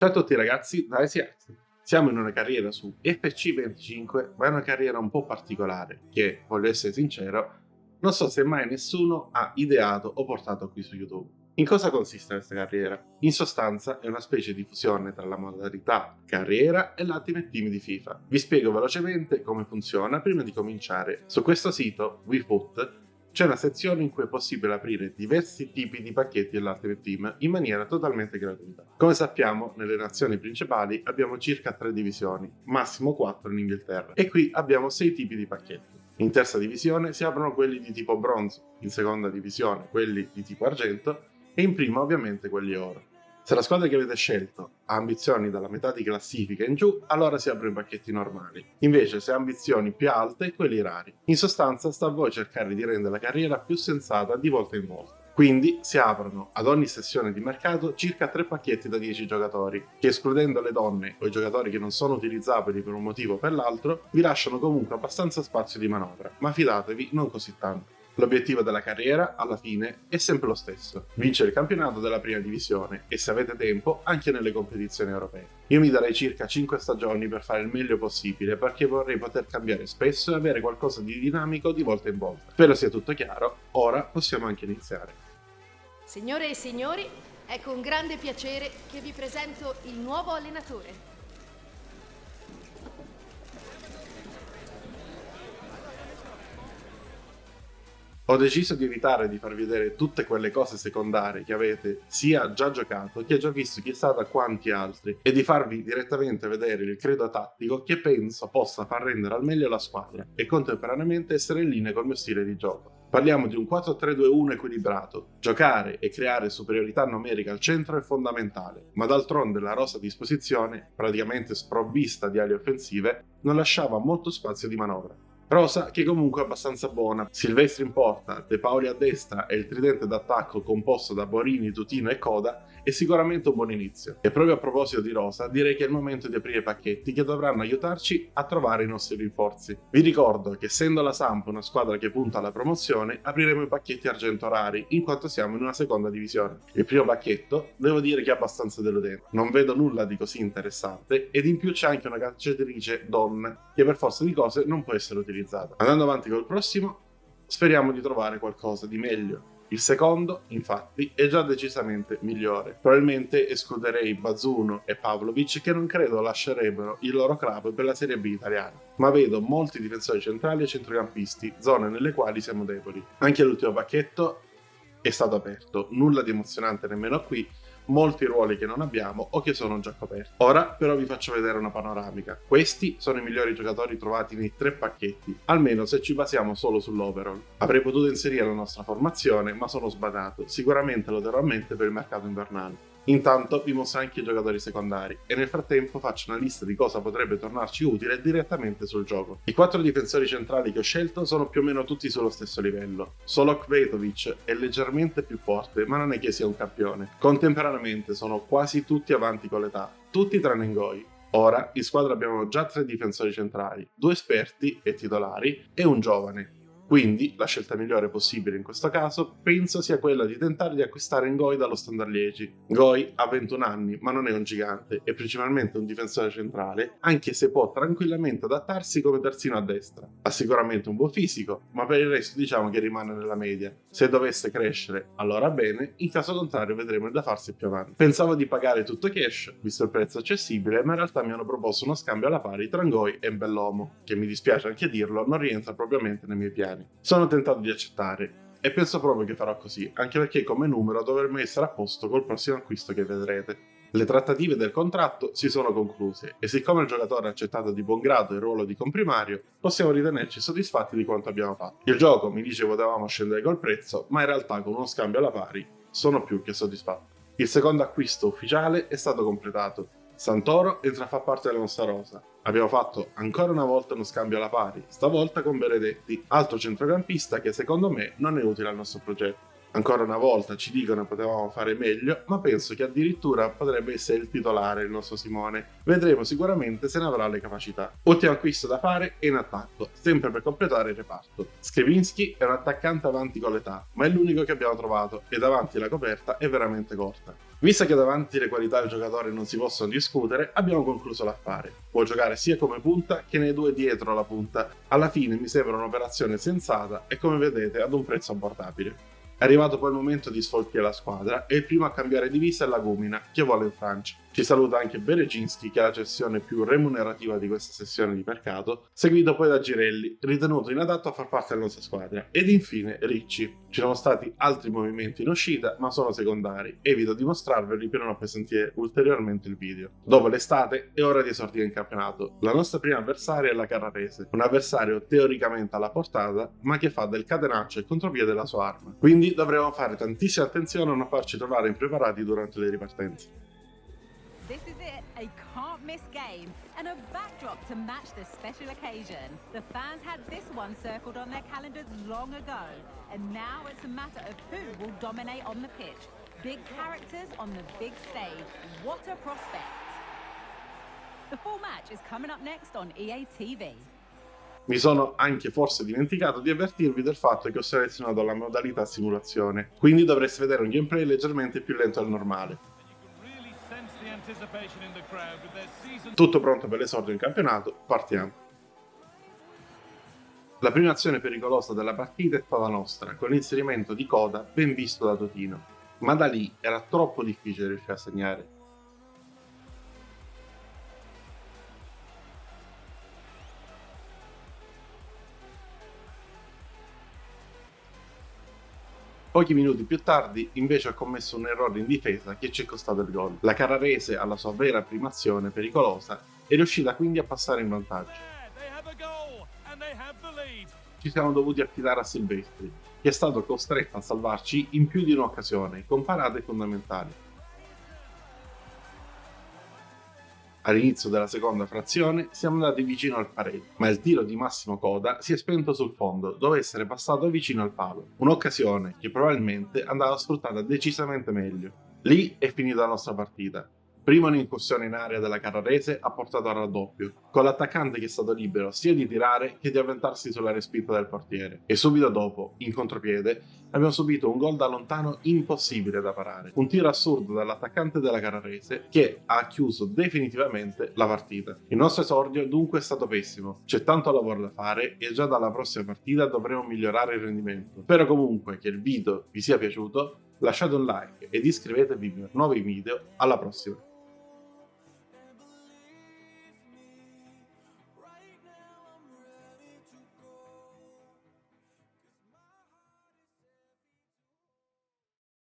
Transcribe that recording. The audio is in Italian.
Ciao a tutti ragazzi, da Esiax. Siamo in una carriera su FC25, ma è una carriera un po' particolare che, voglio essere sincero, non so se mai nessuno ha ideato o portato qui su YouTube. In cosa consiste questa carriera? In sostanza è una specie di fusione tra la modalità carriera e l'Ultimate Team di FIFA. Vi spiego velocemente come funziona prima di cominciare. Su questo sito, WeFoot, c'è una sezione in cui è possibile aprire diversi tipi di pacchetti dell'Ultimate Team in maniera totalmente gratuita. Come sappiamo, nelle nazioni principali abbiamo circa 3 divisioni, massimo 4 in Inghilterra, e qui abbiamo 6 tipi di pacchetti. In terza divisione si aprono quelli di tipo bronzo, in seconda divisione quelli di tipo argento e in prima ovviamente quelli oro. Se la squadra che avete scelto ha ambizioni dalla metà di classifica in giù, allora si aprono i pacchetti normali. Invece, se ha ambizioni più alte, quelli rari. In sostanza, sta a voi cercare di rendere la carriera più sensata di volta in volta. Quindi si aprono ad ogni sessione di mercato circa 3 pacchetti da 10 giocatori, che escludendo le donne o i giocatori che non sono utilizzabili per un motivo o per l'altro, vi lasciano comunque abbastanza spazio di manovra, ma fidatevi, non così tanto. L'obiettivo della carriera, alla fine, è sempre lo stesso: vincere il campionato della prima divisione e, se avete tempo, anche nelle competizioni europee. Io mi darei circa 5 stagioni per fare il meglio possibile, perché vorrei poter cambiare spesso e avere qualcosa di dinamico di volta in volta. Spero sia tutto chiaro, ora possiamo anche iniziare. Signore e signori, è con grande piacere che vi presento il nuovo allenatore. Ho deciso di evitare di farvi vedere tutte quelle cose secondarie che avete sia già giocato che già visto chissà da quanti altri, e di farvi direttamente vedere il credo tattico che penso possa far rendere al meglio la squadra e contemporaneamente essere in linea col mio stile di gioco. Parliamo di un 4-3-2-1 equilibrato. Giocare e creare superiorità numerica al centro è fondamentale, ma d'altronde la rosa a disposizione, praticamente sprovvista di ali offensive, non lasciava molto spazio di manovra. Rosa che comunque è abbastanza buona. Silvestri in porta, De Paoli a destra e il tridente d'attacco composto da Borini, Tutino e Coda è sicuramente un buon inizio. E proprio a proposito di Rosa, direi che è il momento di aprire i pacchetti che dovranno aiutarci a trovare i nostri rinforzi. Vi ricordo che, essendo la Samp una squadra che punta alla promozione, apriremo i pacchetti argento rari, in quanto siamo in una seconda divisione. Il primo pacchetto devo dire che è abbastanza deludente. Non vedo nulla di così interessante ed in più c'è anche una calciatrice donna che per forza di cose non può essere utilizzata. Andando avanti col prossimo, speriamo di trovare qualcosa di meglio. Il secondo, infatti, è già decisamente migliore. Probabilmente escluderei Bazzuno e Pavlovic, che non credo lascerebbero il loro club per la Serie B italiana, ma vedo molti difensori centrali e centrocampisti, zone nelle quali siamo deboli. Anche l'ultimo pacchetto è stato aperto, nulla di emozionante nemmeno qui, molti ruoli che non abbiamo o che sono già coperti. Ora però vi faccio vedere una panoramica. Questi sono i migliori giocatori trovati nei 3 pacchetti, almeno se ci basiamo solo sull'overall. Avrei potuto inserire la nostra formazione, ma sono sbadato, sicuramente lo terrò a mente per il mercato invernale. Intanto vi mostro anche i giocatori secondari e nel frattempo faccio una lista di cosa potrebbe tornarci utile direttamente sul gioco. I 4 difensori centrali che ho scelto sono più o meno tutti sullo stesso livello. Solo Kvetovic è leggermente più forte, ma non è che sia un campione. Contemporaneamente sono quasi tutti avanti con l'età, tutti tranne Ngoi. Ora in squadra abbiamo già 3 difensori centrali, 2 esperti e titolari e un giovane. Quindi, la scelta migliore possibile in questo caso penso sia quella di tentare di acquistare Ngoi dallo Standard Liegi. Ngoi ha 21 anni, ma non è un gigante, è principalmente un difensore centrale, anche se può tranquillamente adattarsi come terzino a destra. Ha sicuramente un buon fisico, ma per il resto diciamo che rimane nella media. Se dovesse crescere, allora bene, in caso contrario vedremo da farsi più avanti. Pensavo di pagare tutto cash, visto il prezzo accessibile, ma in realtà mi hanno proposto uno scambio alla pari tra Ngoi e Bellomo, che mi dispiace anche dirlo, non rientra propriamente nei miei piani. Sono tentato di accettare e penso proprio che farò così, anche perché come numero dovremmo essere a posto col prossimo acquisto che vedrete. Le trattative del contratto si sono concluse e siccome il giocatore ha accettato di buon grado il ruolo di comprimario, possiamo ritenerci soddisfatti di quanto abbiamo fatto. Il gioco mi dice potevamo scendere col prezzo, ma in realtà con uno scambio alla pari sono più che soddisfatto. Il secondo acquisto ufficiale è stato completato. Santoro entra a far parte della nostra rosa. Abbiamo fatto ancora una volta uno scambio alla pari, stavolta con Benedetti, altro centrocampista che secondo me non è utile al nostro progetto. Ancora una volta ci dicono che potevamo fare meglio, ma penso che addirittura potrebbe essere il titolare il nostro Simone. Vedremo sicuramente se ne avrà le capacità. Ultimo acquisto da fare è in attacco, sempre per completare il reparto. Skrivinski è un attaccante avanti con l'età, ma è l'unico che abbiamo trovato e davanti la coperta è veramente corta. Visto che davanti le qualità del giocatore non si possono discutere, abbiamo concluso l'affare. Può giocare sia come punta che nei due dietro la punta. Alla fine mi sembra un'operazione sensata e, come vedete, ad un prezzo abbordabile. È arrivato poi il momento di sfoltire la squadra e il primo a cambiare divisa è la Gumina, che vuole in Francia. Ci saluta anche Berezinski, che è la cessione più remunerativa di questa sessione di mercato, seguito poi da Girelli, ritenuto inadatto a far parte della nostra squadra, ed infine Ricci. Ci sono stati altri movimenti in uscita, ma sono secondari. Evito di mostrarveli per non appesantire ulteriormente il video. Dopo l'estate è ora di esordire in campionato. La nostra prima avversaria è la Carrarese, un avversario teoricamente alla portata, ma che fa del catenaccio il contropiede la sua arma. Quindi dovremo fare tantissima attenzione a non farci trovare impreparati durante le ripartenze. This is it, a can't miss game and a backdrop to match the special occasion. The fans had this one circled on their calendars long ago, and now it's a matter of who will dominate on the pitch. Big characters on the big stage. What a prospect. The full match is coming up next on EA TV. Mi sono anche forse dimenticato di avvertirvi del fatto che ho selezionato la modalità simulazione, quindi dovreste vedere un gameplay leggermente più lento del normale. Tutto pronto per l'esordio in campionato, partiamo. La prima azione pericolosa della partita è stata nostra, con l'inserimento di coda ben visto da Totino, ma da lì era troppo difficile riuscire a segnare. Pochi minuti più tardi invece ha commesso un errore in difesa che ci è costato il gol. La Carrarese, alla sua vera prima azione pericolosa, è riuscita quindi a passare in vantaggio. Ci siamo dovuti affidare a Silvestri, che è stato costretto a salvarci in più di un'occasione, con parate fondamentali. All'inizio della seconda frazione siamo andati vicino al pareggio, ma il tiro di Massimo Coda si è spento sul fondo, dopo essere passato vicino al palo. Un'occasione che probabilmente andava sfruttata decisamente meglio. Lì è finita la nostra partita. Prima un'incursione in area della Carrarese ha portato al raddoppio, con l'attaccante che è stato libero sia di tirare che di avventarsi sulla respinta del portiere. E subito dopo, in contropiede, abbiamo subito un gol da lontano impossibile da parare. Un tiro assurdo dall'attaccante della Carrarese che ha chiuso definitivamente la partita. Il nostro esordio dunque è stato pessimo, c'è tanto lavoro da fare e già dalla prossima partita dovremo migliorare il rendimento. Spero comunque che il video vi sia piaciuto, lasciate un like ed iscrivetevi per nuovi video, alla prossima!